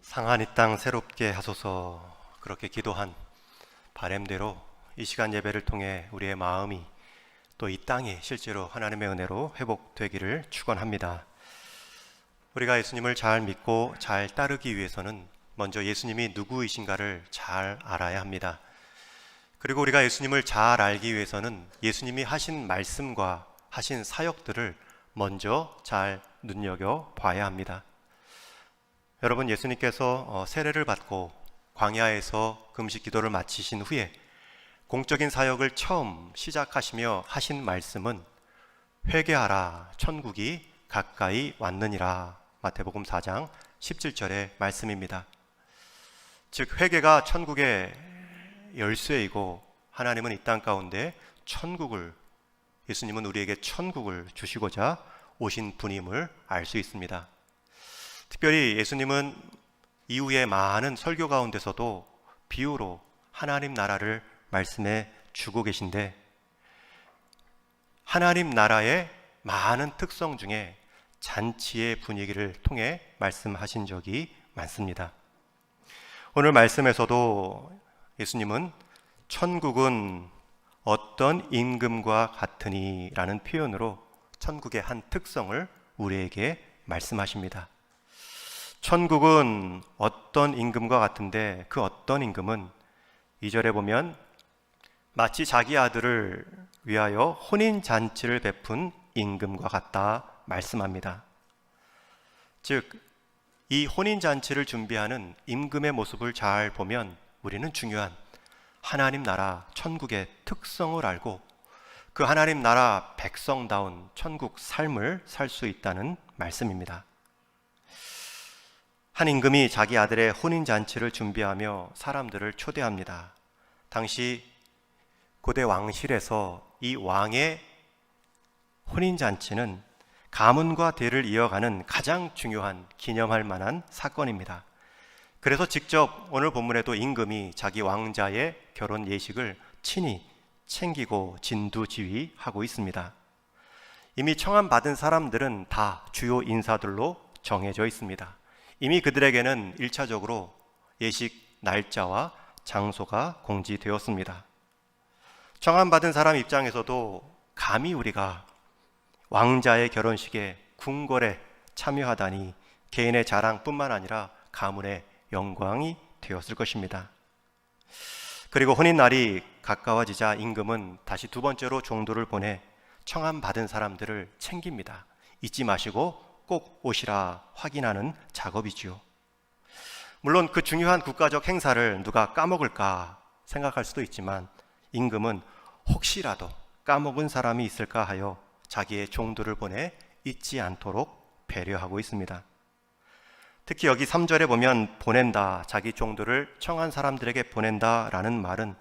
상한 이 땅 새롭게 하소서, 그렇게 기도한 바램대로 이 시간 예배를 통해 우리의 마음이 또 이 땅이 실제로 하나님의 은혜로 회복되기를 축원합니다. 우리가 예수님을 잘 믿고 잘 따르기 위해서는 먼저 예수님이 누구이신가를 잘 알아야 합니다. 그리고 우리가 예수님을 잘 알기 위해서는 예수님이 하신 말씀과 하신 사역들을 먼저 잘 눈여겨봐야 합니다. 여러분, 예수님께서 세례를 받고 광야에서 금식 기도를 마치신 후에 공적인 사역을 처음 시작하시며 하신 말씀은 회개하라, 천국이 가까이 왔느니라. 마태복음 4장 17절의 말씀입니다. 즉, 회개가 천국의 열쇠이고 하나님은 이 땅 가운데 예수님은 우리에게 천국을 주시고자 오신 분임을 알 수 있습니다. 특별히 예수님은 이후의 많은 설교 가운데서도 비유로 하나님 나라를 말씀해 주고 계신데, 하나님 나라의 많은 특성 중에 잔치의 분위기를 통해 말씀하신 적이 많습니다. 오늘 말씀에서도 예수님은 천국은 어떤 임금과 같으니 라는 표현으로 천국의 한 특성을 우리에게 말씀하십니다. 천국은 어떤 임금과 같은데, 그 어떤 임금은 2절에 보면 마치 자기 아들을 위하여 혼인잔치를 베푼 임금과 같다 말씀합니다. 즉, 이 혼인잔치를 준비하는 임금의 모습을 잘 보면 우리는 중요한 하나님 나라 천국의 특성을 알고 그 하나님 나라 백성다운 천국 삶을 살 수 있다는 말씀입니다. 한 임금이 자기 아들의 혼인잔치를 준비하며 사람들을 초대합니다. 당시 고대 왕실에서 이 왕의 혼인잔치는 가문과 대를 이어가는 가장 중요한 기념할 만한 사건입니다. 그래서 직접 오늘 본문에도 임금이 자기 왕자의 결혼 예식을 친히 챙기고 진두지휘하고 있습니다. 이미 청함받은 사람들은 다 주요 인사들로 정해져 있습니다. 이미 그들에게는 1차적으로 예식 날짜와 장소가 공지되었습니다. 청함받은 사람 입장에서도 감히 우리가 왕자의 결혼식에 궁궐에 참여하다니 개인의 자랑뿐만 아니라 가문의 영광이 되었을 것입니다. 그리고 혼인날이 가까워지자 임금은 다시 두 번째로 종도를 보내 청함받은 사람들을 챙깁니다. 잊지 마시고 꼭 오시라 확인하는 작업이지요. 물론 그 중요한 국가적 행사를 누가 까먹을까 생각할 수도 있지만 임금은 혹시라도 까먹은 사람이 있을까 하여 자기의 종들을 보내 잊지 않도록 배려하고 있습니다. 특히 여기 3절에 보면 보낸다, 자기 종들을 청한 사람들에게 보낸다 라는 말은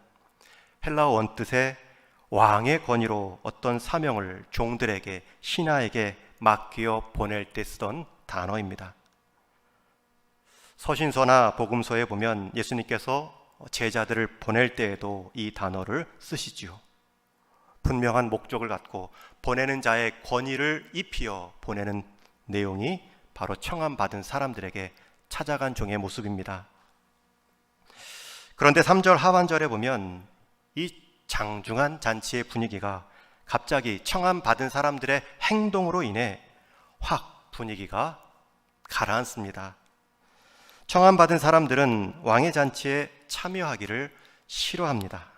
헬라어 원뜻의 왕의 권위로 어떤 사명을 종들에게, 신하에게 맡겨 보낼 때 쓰던 단어입니다. 서신서나 복음서에 보면 예수님께서 제자들을 보낼 때에도 이 단어를 쓰시지요. 분명한 목적을 갖고 보내는 자의 권위를 입히어 보내는 내용이 바로 청함받은 사람들에게 찾아간 종의 모습입니다. 그런데 3절 하반절에 보면 이 장중한 잔치의 분위기가 갑자기 청함받은 사람들의 행동으로 인해 확 분위기가 가라앉습니다. 청함받은 사람들은 왕의 잔치에 참여하기를 싫어합니다.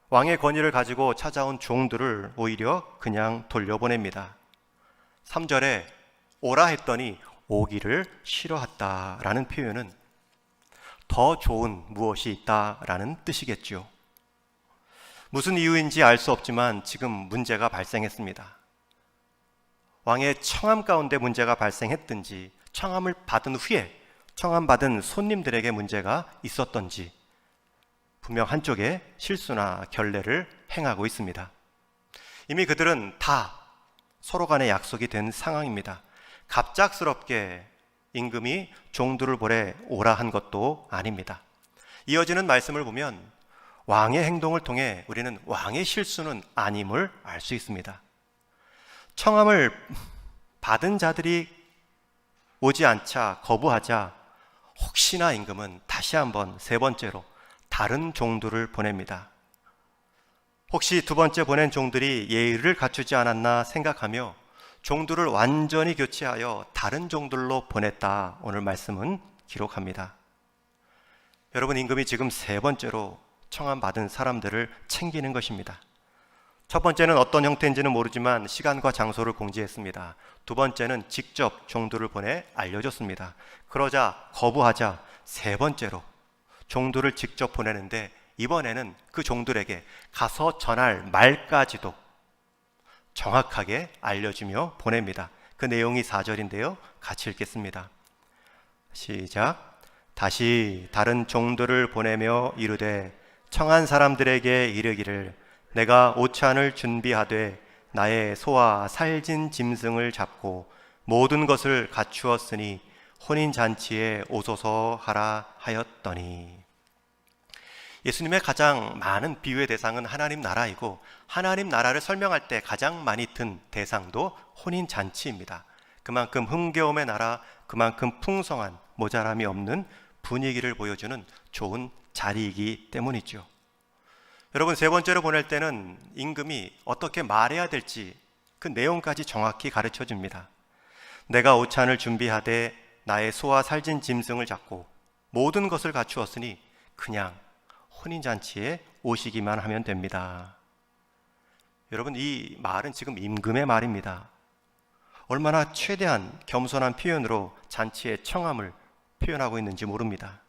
왕의 권위를 가지고 찾아온 종들을 오히려 그냥 돌려보냅니다. 3절에 오라 했더니 오기를 싫어했다라는 표현은 더 좋은 무엇이 있다라는 뜻이겠죠. 무슨 이유인지 알 수 없지만 지금 문제가 발생했습니다. 왕의 청함 가운데 문제가 발생했든지 청함을 받은 후에 청함받은 손님들에게 문제가 있었던지 분명 한쪽에 실수나 결례를 행하고 있습니다. 이미 그들은 다 서로 간에 약속이 된 상황입니다. 갑작스럽게 임금이 종들을 보내 오라 한 것도 아닙니다. 이어지는 말씀을 보면 왕의 행동을 통해 우리는 왕의 실수는 아님을 알 수 있습니다. 청함을 받은 자들이 오지 않자 거부하자 혹시나 임금은 다시 한번 세 번째로 다른 종들을 보냅니다. 혹시 두 번째 보낸 종들이 예의를 갖추지 않았나 생각하며 종들을 완전히 교체하여 다른 종들로 보냈다. 오늘 말씀은 기록합니다. 여러분, 임금이 지금 세 번째로 청함받은 사람들을 챙기는 것입니다. 첫 번째는 어떤 형태인지는 모르지만 시간과 장소를 공지했습니다. 두 번째는 직접 종들을 보내 알려줬습니다. 그러자 거부하자 세 번째로 종들을 직접 보내는데 이번에는 그 종들에게 가서 전할 말까지도 정확하게 알려주며 보냅니다. 그 내용이 4절인데요. 같이 읽겠습니다. 시작. 다시 다른 종들을 보내며 이르되 청한 사람들에게 이르기를 내가 오찬을 준비하되 나의 소와 살진 짐승을 잡고 모든 것을 갖추었으니 혼인잔치에 오소서 하라 하였더니. 예수님의 가장 많은 비유의 대상은 하나님 나라이고 하나님 나라를 설명할 때 가장 많이 든 대상도 혼인잔치입니다. 그만큼 흥겨움의 나라, 그만큼 풍성한 모자람이 없는 분위기를 보여주는 좋은 자리이기 때문이죠. 여러분, 세 번째로 보낼 때는 임금이 어떻게 말해야 될지 그 내용까지 정확히 가르쳐 줍니다. 내가 오찬을 준비하되 나의 소와 살진 짐승을 잡고 모든 것을 갖추었으니 그냥 혼인잔치에 오시기만 하면 됩니다. 여러분, 이 말은 지금 임금의 말입니다. 얼마나 최대한 겸손한 표현으로 잔치의 청함을 표현하고 있는지 모릅니다.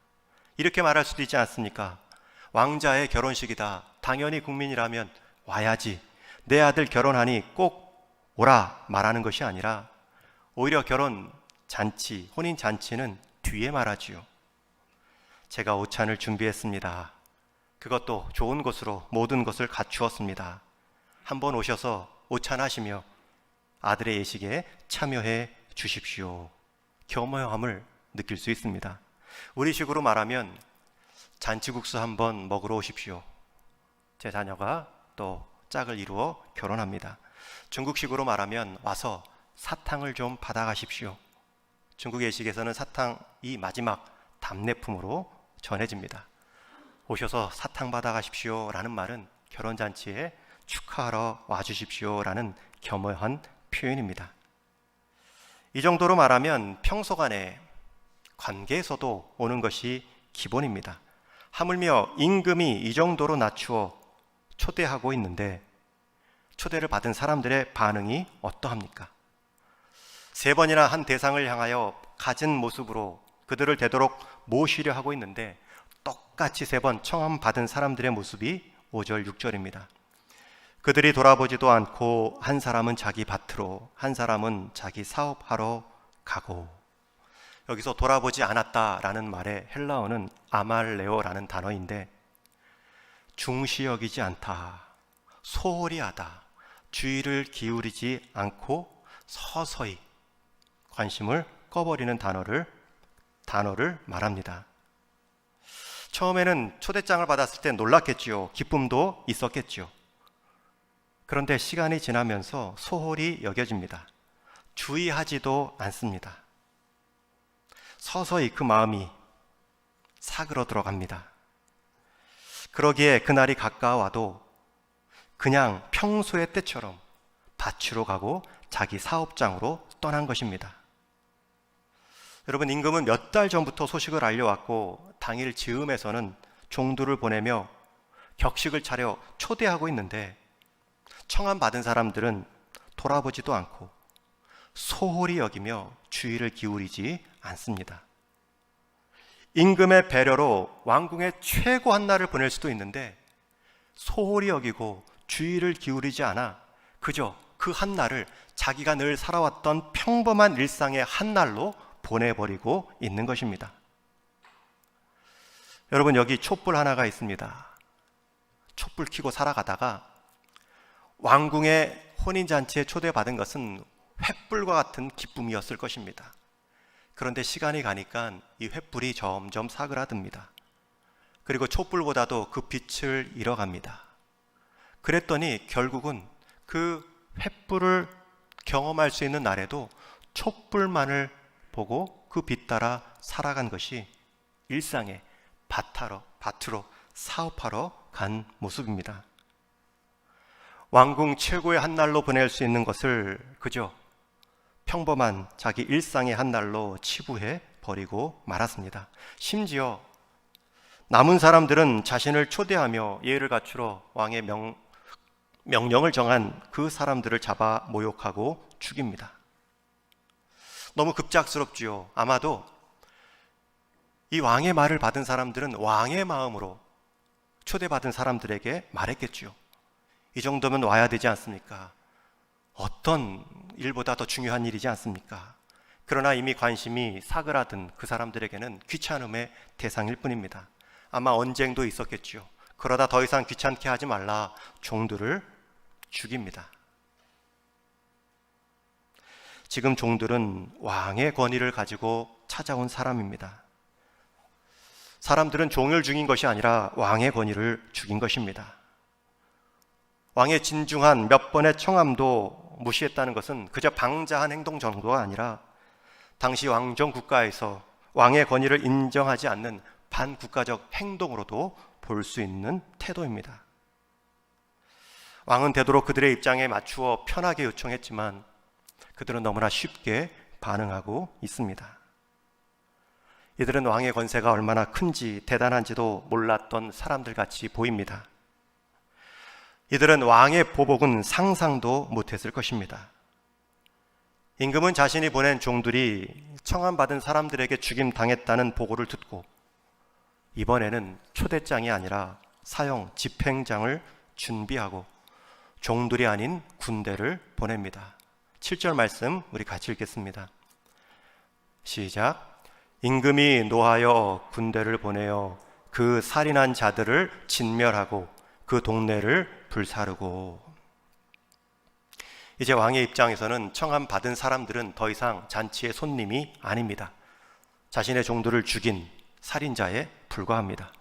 이렇게 말할 수도 있지 않습니까? 왕자의 결혼식이다. 당연히 국민이라면 와야지. 내 아들 결혼하니 꼭 오라 말하는 것이 아니라 오히려 결혼 잔치, 혼인 잔치는 뒤에 말하지요. 제가 오찬을 준비했습니다. 그것도 좋은 것으로 모든 것을 갖추었습니다. 한번 오셔서 오찬하시며 아들의 예식에 참여해 주십시오. 겸허함을 느낄 수 있습니다. 우리식으로 말하면 잔치국수 한번 먹으러 오십시오. 제 자녀가 또 짝을 이루어 결혼합니다. 중국식으로 말하면 와서 사탕을 좀 받아가십시오. 중국 예식에서는 사탕이 마지막 답례품으로 전해집니다. 오셔서 사탕 받아가십시오 라는 말은 결혼잔치에 축하하러 와주십시오 라는 겸허한 표현입니다. 이 정도로 말하면 평소간의 관계에서도 오는 것이 기본입니다. 하물며 임금이 이 정도로 낮추어 초대하고 있는데 초대를 받은 사람들의 반응이 어떠합니까? 세 번이나 한 대상을 향하여 갖은 모습으로 그들을 되도록 모시려 하고 있는데 똑같이 세 번 청함 받은 사람들의 모습이 5절, 6절입니다. 그들이 돌아보지도 않고 한 사람은 자기 밭으로 한 사람은 자기 사업하러 가고. 여기서 돌아보지 않았다라는 말의 헬라어는 아말레오라는 단어인데 중시 여기지 않다, 소홀히 하다, 주의를 기울이지 않고 서서히 관심을 꺼버리는 단어를 말합니다. 처음에는 초대장을 받았을 때 놀랐겠지요. 기쁨도 있었겠지요. 그런데 시간이 지나면서 소홀히 여겨집니다. 주의하지도 않습니다. 서서히 그 마음이 사그러 들어갑니다. 그러기에 그날이 가까워와도 그냥 평소의 때처럼 밭으로 가고 자기 사업장으로 떠난 것입니다. 여러분, 임금은 몇 달 전부터 소식을 알려왔고 당일 즈음에서는 종들을 보내며 격식을 차려 초대하고 있는데 청함 받은 사람들은 돌아보지도 않고 소홀히 여기며 주의를 기울이지 않습니다. 임금의 배려로 왕궁의 최고 한 날을 보낼 수도 있는데 소홀히 여기고 주의를 기울이지 않아 그저 그 한 날을 자기가 늘 살아왔던 평범한 일상의 한 날로 보내버리고 있는 것입니다. 여러분, 여기 촛불 하나가 있습니다. 촛불 켜고 살아가다가 왕궁의 혼인잔치에 초대받은 것은 횃불과 같은 기쁨이었을 것입니다. 그런데 시간이 가니까 이 횃불이 점점 사그라듭니다. 그리고 촛불보다도 그 빛을 잃어갑니다. 그랬더니 결국은 그 횃불을 경험할 수 있는 날에도 촛불만을 보고 그 빛 따라 살아간 것이 일상에 밭으로 사업하러 간 모습입니다. 왕궁 최고의 한 날로 보낼 수 있는 것을 그저 평범한 자기 일상의 한 날로 치부해 버리고 말았습니다. 심지어 남은 사람들은 자신을 초대하며 예의를 갖추러 왕의 명령을 정한 그 사람들을 잡아 모욕하고 죽입니다. 너무 급작스럽지요. 아마도 이 왕의 말을 받은 사람들은 왕의 마음으로 초대받은 사람들에게 말했겠지요. 이 정도면 와야 되지 않습니까? 어떤 일보다 더 중요한 일이지 않습니까? 그러나 이미 관심이 사그라든 그 사람들에게는 귀찮음의 대상일 뿐입니다. 아마 언쟁도 있었겠지요. 그러다 더 이상 귀찮게 하지 말라 종들을 죽입니다. 지금 종들은 왕의 권위를 가지고 찾아온 사람입니다. 사람들은 종을 죽인 것이 아니라 왕의 권위를 죽인 것입니다. 왕의 진중한 몇 번의 청함도 무시했다는 것은 그저 방자한 행동 정도가 아니라 당시 왕정 국가에서 왕의 권위를 인정하지 않는 반국가적 행동으로도 볼 수 있는 태도입니다. 왕은 되도록 그들의 입장에 맞추어 편하게 요청했지만 그들은 너무나 쉽게 반응하고 있습니다. 이들은 왕의 권세가 얼마나 큰지 대단한지도 몰랐던 사람들 같이 보입니다. 이들은 왕의 보복은 상상도 못했을 것입니다. 임금은 자신이 보낸 종들이 청함받은 사람들에게 죽임당했다는 보고를 듣고 이번에는 초대장이 아니라 사형 집행장을 준비하고 종들이 아닌 군대를 보냅니다. 7절 말씀 우리 같이 읽겠습니다. 시작. 임금이 노하여 군대를 보내어 그 살인한 자들을 진멸하고 그 동네를 불사르고. 이제 왕의 입장에서는 청함 받은 사람들은 더 이상 잔치의 손님이 아닙니다. 자신의 종들을 죽인 살인자에 불과합니다.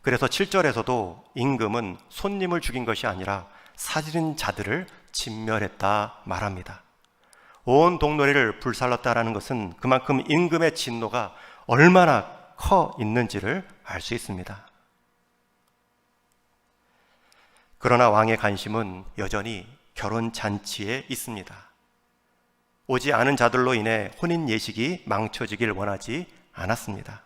그래서 7절에서도 임금은 손님을 죽인 것이 아니라 살인자들을 진멸했다 말합니다. 온 동네를 불살랐다라는 것은 그만큼 임금의 진노가 얼마나 커 있는지를 알 수 있습니다. 그러나 왕의 관심은 여전히 결혼 잔치에 있습니다. 오지 않은 자들로 인해 혼인 예식이 망쳐지길 원하지 않았습니다.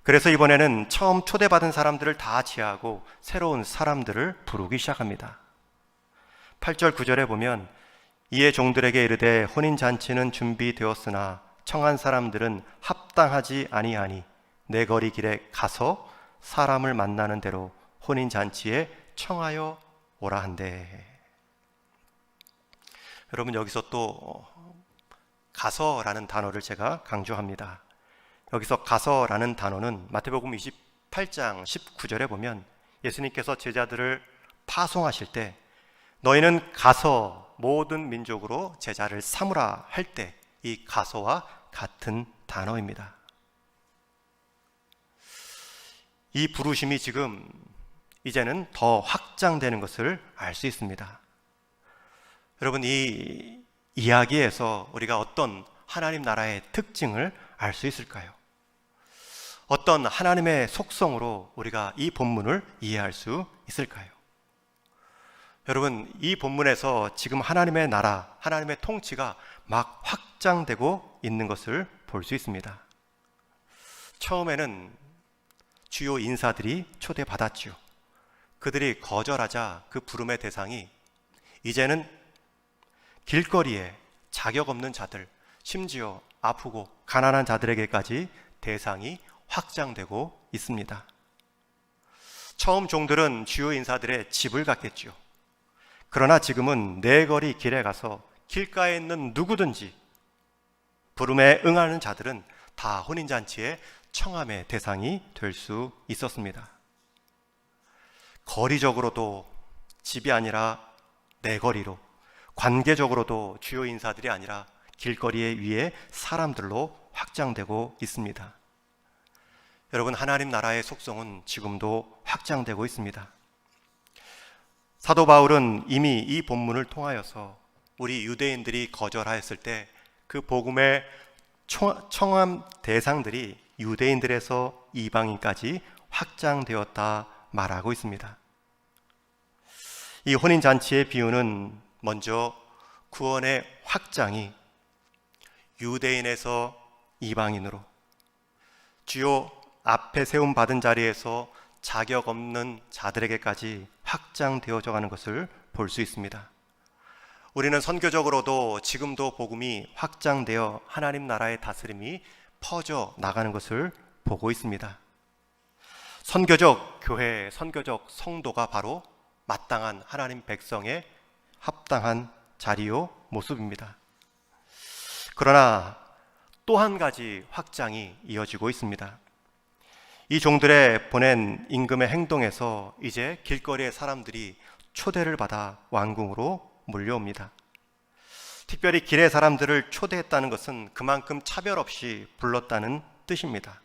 그래서 이번에는 처음 초대받은 사람들을 다 제하고 새로운 사람들을 부르기 시작합니다. 8절 9절에 보면 이에 종들에게 이르되 혼인잔치는 준비되었으나 청한 사람들은 합당하지 아니하니 내 거리 길에 가서 사람을 만나는 대로 혼인잔치에 청하여 오라 한대. 여러분, 여기서 또 가서라는 단어를 제가 강조합니다. 여기서 가서라는 단어는 마태복음 28장 19절에 보면 예수님께서 제자들을 파송하실 때 너희는 가서 모든 민족으로 제자를 삼으라 할 때 이 가서와 같은 단어입니다. 이 부르심이 지금 이제는 더 확장되는 것을 알 수 있습니다. 여러분, 이 이야기에서 우리가 어떤 하나님 나라의 특징을 알 수 있을까요? 어떤 하나님의 속성으로 우리가 이 본문을 이해할 수 있을까요? 여러분, 이 본문에서 지금 하나님의 나라, 하나님의 통치가 막 확장되고 있는 것을 볼 수 있습니다. 처음에는 주요 인사들이 초대받았지요. 그들이 거절하자 그 부름의 대상이 이제는 길거리에 자격 없는 자들, 심지어 아프고 가난한 자들에게까지 대상이 확장되고 있습니다. 처음 종들은 주요 인사들의 집을 갔겠죠. 그러나 지금은 내 거리 길에 가서 길가에 있는 누구든지 부름에 응하는 자들은 다 혼인잔치의 청함의 대상이 될 수 있었습니다. 거리적으로도 집이 아니라 내 거리로, 관계적으로도 주요 인사들이 아니라 길거리에 위에 사람들로 확장되고 있습니다. 여러분, 하나님 나라의 속성은 지금도 확장되고 있습니다. 사도 바울은 이미 이 본문을 통하여서 우리 유대인들이 거절하였을 때 그 복음의 청함 대상들이 유대인들에서 이방인까지 확장되었다 말하고 있습니다. 이 혼인잔치의 비유는 먼저 구원의 확장이 유대인에서 이방인으로, 주요 앞에 세움받은 자리에서 자격 없는 자들에게까지 확장되어져 가는 것을 볼 수 있습니다. 우리는 선교적으로도 지금도 복음이 확장되어 하나님 나라의 다스림이 퍼져 나가는 것을 보고 있습니다. 선교적 교회, 선교적 성도가 바로 마땅한 하나님 백성의 합당한 자리요 모습입니다. 그러나 또 한 가지 확장이 이어지고 있습니다. 이 종들의 보낸 임금의 행동에서 이제 길거리의 사람들이 초대를 받아 왕궁으로 몰려옵니다. 특별히 길의 사람들을 초대했다는 것은 그만큼 차별 없이 불렀다는 뜻입니다.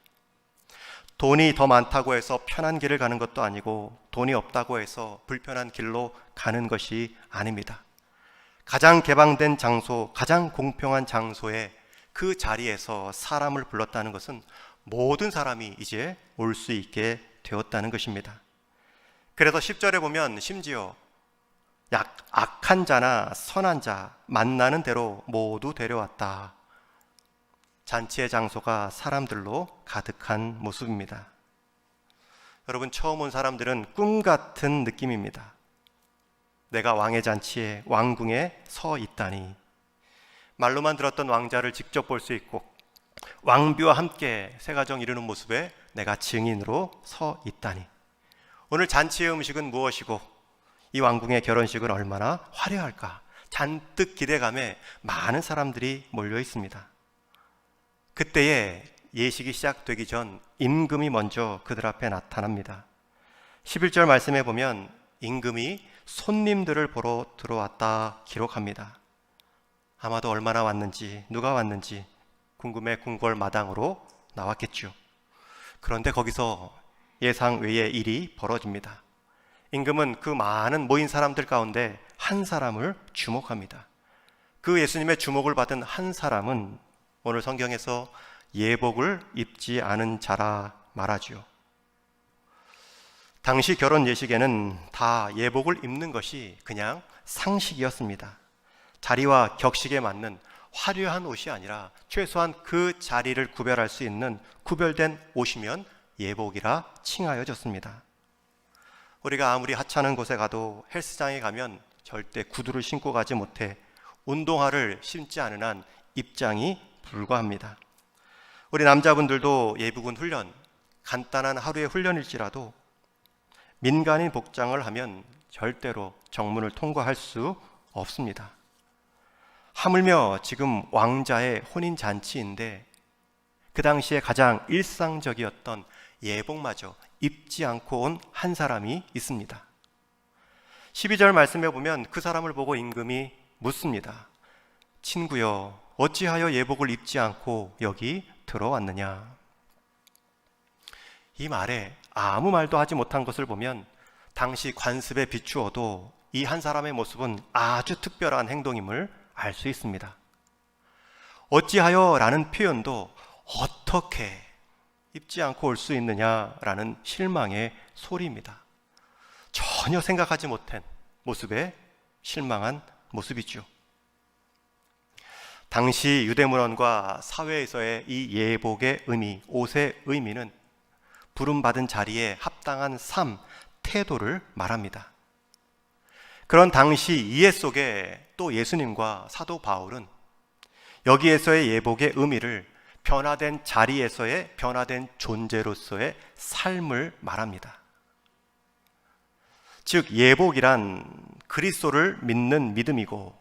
돈이 더 많다고 해서 편한 길을 가는 것도 아니고 돈이 없다고 해서 불편한 길로 가는 것이 아닙니다. 가장 개방된 장소, 가장 공평한 장소에 그 자리에서 사람을 불렀다는 것은 모든 사람이 이제 올 수 있게 되었다는 것입니다. 그래서 10절에 보면 심지어 악한 자나 선한 자 만나는 대로 모두 데려왔다. 잔치의 장소가 사람들로 가득한 모습입니다. 여러분, 처음 온 사람들은 꿈 같은 느낌입니다. 내가 왕의 잔치에, 왕궁에 서 있다니. 말로만 들었던 왕자를 직접 볼 수 있고 왕비와 함께 새가정 이루는 모습에 내가 증인으로 서 있다니. 오늘 잔치의 음식은 무엇이고 이 왕궁의 결혼식은 얼마나 화려할까. 잔뜩 기대감에 많은 사람들이 몰려 있습니다. 그때에 예식이 시작되기 전 임금이 먼저 그들 앞에 나타납니다. 11절 말씀에 보면 임금이 손님들을 보러 들어왔다 기록합니다. 아마도 얼마나 왔는지, 누가 왔는지 궁금해 궁궐 마당으로 나왔겠죠. 그런데 거기서 예상 외의 일이 벌어집니다. 임금은 그 많은 모인 사람들 가운데 한 사람을 주목합니다. 그 예수님의 주목을 받은 한 사람은 오늘 성경에서 예복을 입지 않은 자라 말하죠. 당시 결혼 예식에는 다 예복을 입는 것이 그냥 상식이었습니다. 자리와 격식에 맞는 화려한 옷이 아니라 최소한 그 자리를 구별할 수 있는 구별된 옷이면 예복이라 칭하여졌습니다. 우리가 아무리 하찮은 곳에 가도 헬스장에 가면 절대 구두를 신고 가지 못해 운동화를 신지 않은 한 입장이 불가합니다. 우리 남자분들도 예복은 훈련, 간단한 하루의 훈련일지라도 민간인 복장을 하면 절대로 정문을 통과할 수 없습니다. 하물며 지금 왕자의 혼인잔치인데 그 당시에 가장 일상적이었던 예복마저 입지 않고 온 한 사람이 있습니다. 12절 말씀에 보면 그 사람을 보고 임금이 묻습니다. 친구여, 어찌하여 예복을 입지 않고 여기 들어왔느냐? 이 말에 아무 말도 하지 못한 것을 보면 당시 관습에 비추어도 이 한 사람의 모습은 아주 특별한 행동임을 알 수 있습니다. 어찌하여 라는 표현도 어떻게 입지 않고 올 수 있느냐라는 실망의 소리입니다. 전혀 생각하지 못한 모습에 실망한 모습이죠. 당시 유대문헌과 사회에서의 이 예복의 의미, 옷의 의미는 부름받은 자리에 합당한 삶, 태도를 말합니다. 그런 당시 이해 속에 또 예수님과 사도 바울은 여기에서의 예복의 의미를 변화된 자리에서의 변화된 존재로서의 삶을 말합니다. 즉 예복이란 그리스도를 믿는 믿음이고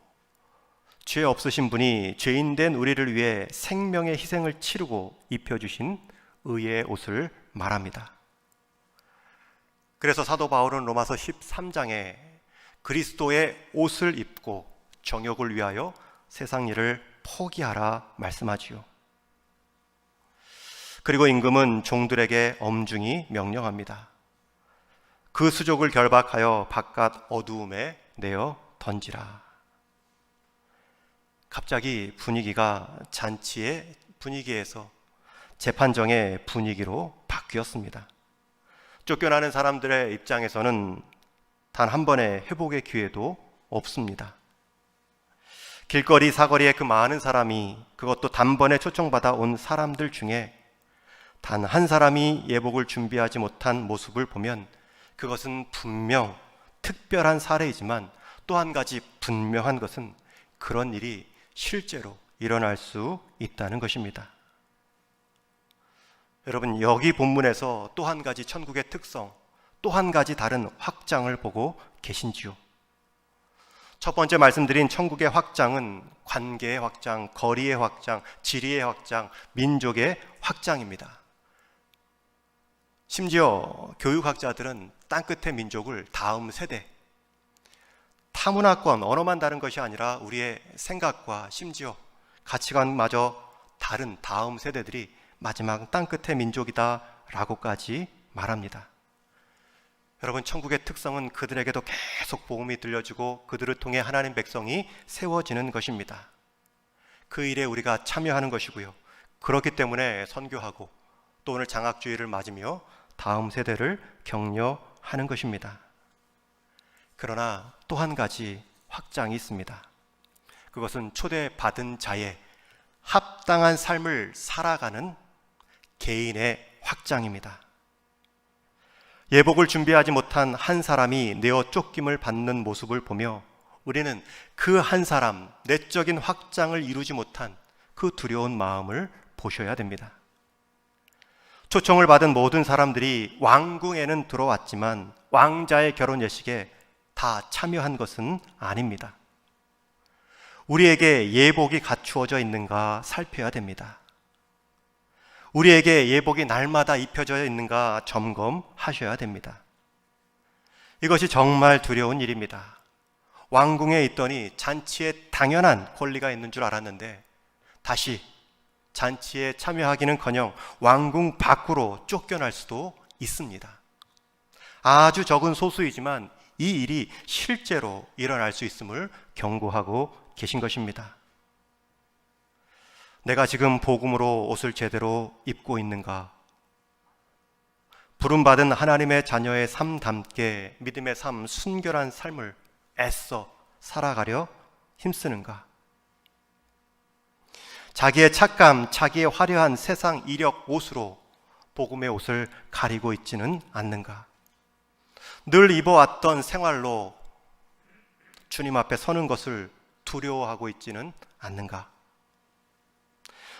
죄 없으신 분이 죄인된 우리를 위해 생명의 희생을 치르고 입혀주신 의의 옷을 말합니다. 그래서 사도 바울은 로마서 13장에 그리스도의 옷을 입고 정욕을 위하여 세상 일을 포기하라 말씀하지요. 그리고 임금은 종들에게 엄중히 명령합니다. 그 수족을 결박하여 바깥 어두움에 내어 던지라. 갑자기 분위기가 잔치의 분위기에서 재판정의 분위기로 바뀌었습니다. 쫓겨나는 사람들의 입장에서는 단 한 번의 회복의 기회도 없습니다. 길거리 사거리에 그 많은 사람이, 그것도 단번에 초청받아 온 사람들 중에 단 한 사람이 예복을 준비하지 못한 모습을 보면 그것은 분명 특별한 사례이지만 또 한 가지 분명한 것은 그런 일이 실제로 일어날 수 있다는 것입니다. 여러분, 여기 본문에서 또 한 가지 천국의 특성, 또 한 가지 다른 확장을 보고 계신지요? 첫 번째 말씀드린 천국의 확장은 관계의 확장, 거리의 확장, 지리의 확장, 민족의 확장입니다. 심지어 교육학자들은 땅끝의 민족을 다음 세대, 타문화권, 언어만 다른 것이 아니라 우리의 생각과 심지어 가치관마저 다른 다음 세대들이 마지막 땅끝의 민족이다 라고까지 말합니다. 여러분, 천국의 특성은 그들에게도 계속 복음이 들려지고 그들을 통해 하나님 백성이 세워지는 것입니다. 그 일에 우리가 참여하는 것이고요. 그렇기 때문에 선교하고 또 오늘 장학주의를 맞으며 다음 세대를 격려하는 것입니다. 그러나 또 한 가지 확장이 있습니다. 그것은 초대받은 자의 합당한 삶을 살아가는 개인의 확장입니다. 예복을 준비하지 못한 한 사람이 내어 쫓김을 받는 모습을 보며 우리는 그 한 사람, 내적인 확장을 이루지 못한 그 두려운 마음을 보셔야 됩니다. 초청을 받은 모든 사람들이 왕궁에는 들어왔지만 왕자의 결혼 예식에 다 참여한 것은 아닙니다. 우리에게 예복이 갖추어져 있는가 살펴야 됩니다. 우리에게 예복이 날마다 입혀져 있는가 점검하셔야 됩니다. 이것이 정말 두려운 일입니다. 왕궁에 있더니 잔치에 당연한 권리가 있는 줄 알았는데 다시 잔치에 참여하기는커녕 왕궁 밖으로 쫓겨날 수도 있습니다. 아주 적은 소수이지만 이 일이 실제로 일어날 수 있음을 경고하고 계신 것입니다. 내가 지금 복음으로 옷을 제대로 입고 있는가? 부름받은 하나님의 자녀의 삶답게 믿음의 삶, 순결한 삶을 애써 살아가려 힘쓰는가? 자기의 착감, 자기의 화려한 세상 이력 옷으로 복음의 옷을 가리고 있지는 않는가? 늘 입어왔던 생활로 주님 앞에 서는 것을 두려워하고 있지는 않는가?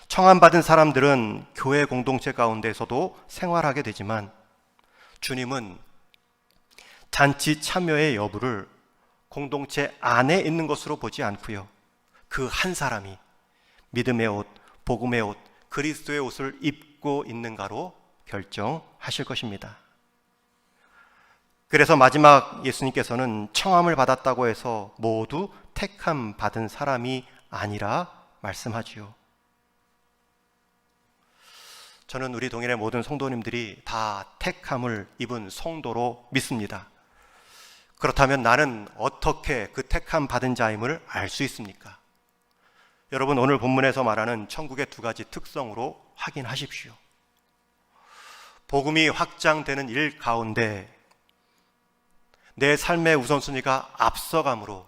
청함받은 사람들은 교회 공동체 가운데서도 생활하게 되지만 주님은 잔치 참여의 여부를 공동체 안에 있는 것으로 보지 않고요. 그 한 사람이 믿음의 옷, 복음의 옷, 그리스도의 옷을 입고 있는가로 결정하실 것입니다. 그래서 마지막 예수님께서는 청함을 받았다고 해서 모두 택함 받은 사람이 아니라 말씀하지요. 저는 우리 동일의 모든 성도님들이 다 택함을 입은 성도로 믿습니다. 그렇다면 나는 어떻게 그 택함 받은 자임을 알 수 있습니까? 여러분, 오늘 본문에서 말하는 천국의 두 가지 특성으로 확인하십시오. 복음이 확장되는 일 가운데 내 삶의 우선순위가 앞서감으로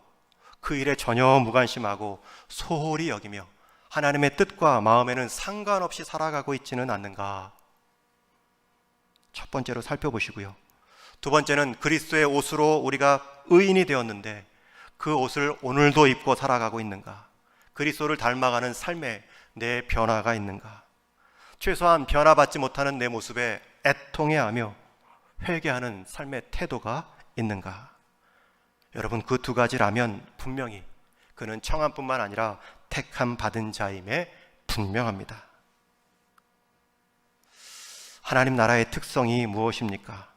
그 일에 전혀 무관심하고 소홀히 여기며 하나님의 뜻과 마음에는 상관없이 살아가고 있지는 않는가? 첫 번째로 살펴보시고요. 두 번째는 그리스도의 옷으로 우리가 의인이 되었는데 그 옷을 오늘도 입고 살아가고 있는가? 그리스도를 닮아가는 삶에 내 변화가 있는가? 최소한 변화받지 못하는 내 모습에 애통해하며 회개하는 삶의 태도가 있는가? 여러분, 그 두 가지라면 분명히 그는 청함뿐만 아니라 택함 받은 자임에 분명합니다. 하나님 나라의 특성이 무엇입니까?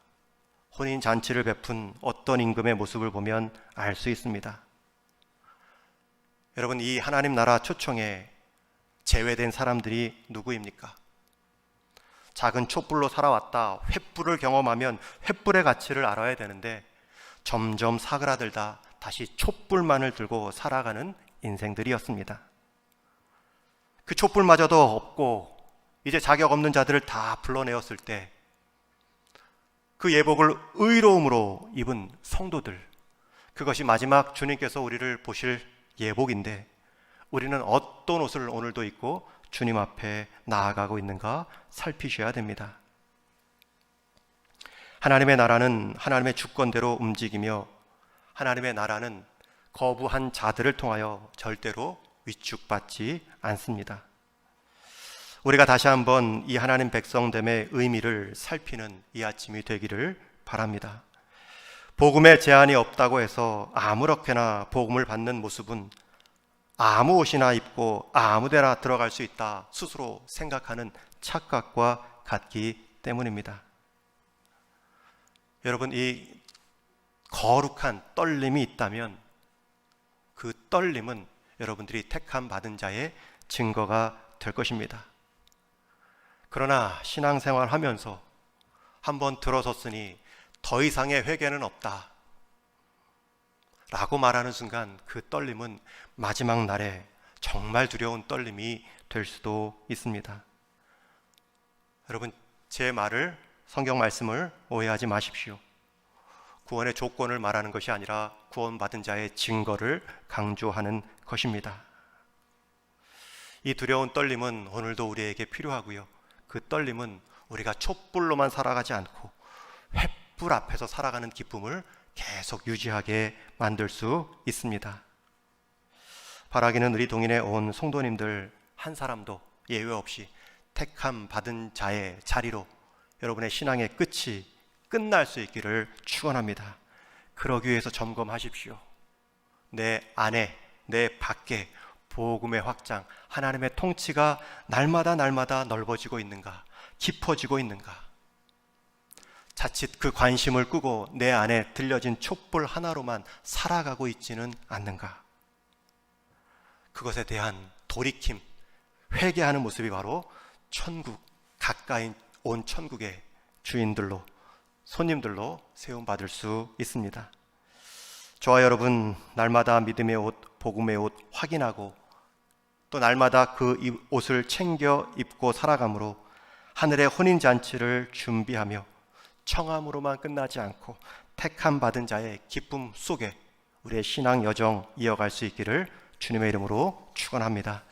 혼인 잔치를 베푼 어떤 임금의 모습을 보면 알 수 있습니다. 여러분, 이 하나님 나라 초청에 제외된 사람들이 누구입니까? 작은 촛불로 살아왔다 횃불을 경험하면 횃불의 가치를 알아야 되는데 점점 사그라들다 다시 촛불만을 들고 살아가는 인생들이었습니다. 그 촛불마저도 없고 이제 자격 없는 자들을 다 불러내었을 때 그 예복을 의로움으로 입은 성도들, 그것이 마지막 주님께서 우리를 보실 예복인데 우리는 어떤 옷을 오늘도 입고 주님 앞에 나아가고 있는가 살피셔야 됩니다. 하나님의 나라는 하나님의 주권대로 움직이며 하나님의 나라는 거부한 자들을 통하여 절대로 위축받지 않습니다. 우리가 다시 한번 이 하나님 백성됨의 의미를 살피는 이 아침이 되기를 바랍니다. 복음에 제한이 없다고 해서 아무렇게나 복음을 받는 모습은 아무 옷이나 입고 아무 데나 들어갈 수 있다 스스로 생각하는 착각과 같기 때문입니다. 여러분, 이 거룩한 떨림이 있다면 그 떨림은 여러분들이 택함 받은 자의 증거가 될 것입니다. 그러나 신앙생활 하면서 한번 들어섰으니 더 이상의 회개는 없다 라고 말하는 순간 그 떨림은 마지막 날에 정말 두려운 떨림이 될 수도 있습니다. 여러분, 제 말을, 성경 말씀을 오해하지 마십시오. 구원의 조건을 말하는 것이 아니라 구원받은 자의 증거를 강조하는 것입니다. 이 두려운 떨림은 오늘도 우리에게 필요하고요. 그 떨림은 우리가 촛불로만 살아가지 않고 횃불 앞에서 살아가는 기쁨을 계속 유지하게 만들 수 있습니다. 바라기는 우리 동인에 온 성도님들 한 사람도 예외 없이 택함 받은 자의 자리로 여러분의 신앙의 끝이 끝날 수 있기를 축원합니다. 그러기 위해서 점검하십시오. 내 안에, 내 밖에 복음의 확장, 하나님의 통치가 날마다 넓어지고 있는가, 깊어지고 있는가. 자칫 그 관심을 끄고 내 안에 들려진 촛불 하나로만 살아가고 있지는 않는가. 그것에 대한 돌이킴, 회개하는 모습이 바로 천국, 가까이 온 천국의 주인들로, 손님들로 세움받을 수 있습니다. 저와 여러분, 날마다 믿음의 옷, 복음의 옷 확인하고 또 날마다 그 옷을 챙겨 입고 살아감으로 하늘의 혼인잔치를 준비하며 청함으로만 끝나지 않고 택함 받은 자의 기쁨 속에 우리의 신앙 여정 이어갈 수 있기를 주님의 이름으로 축원합니다.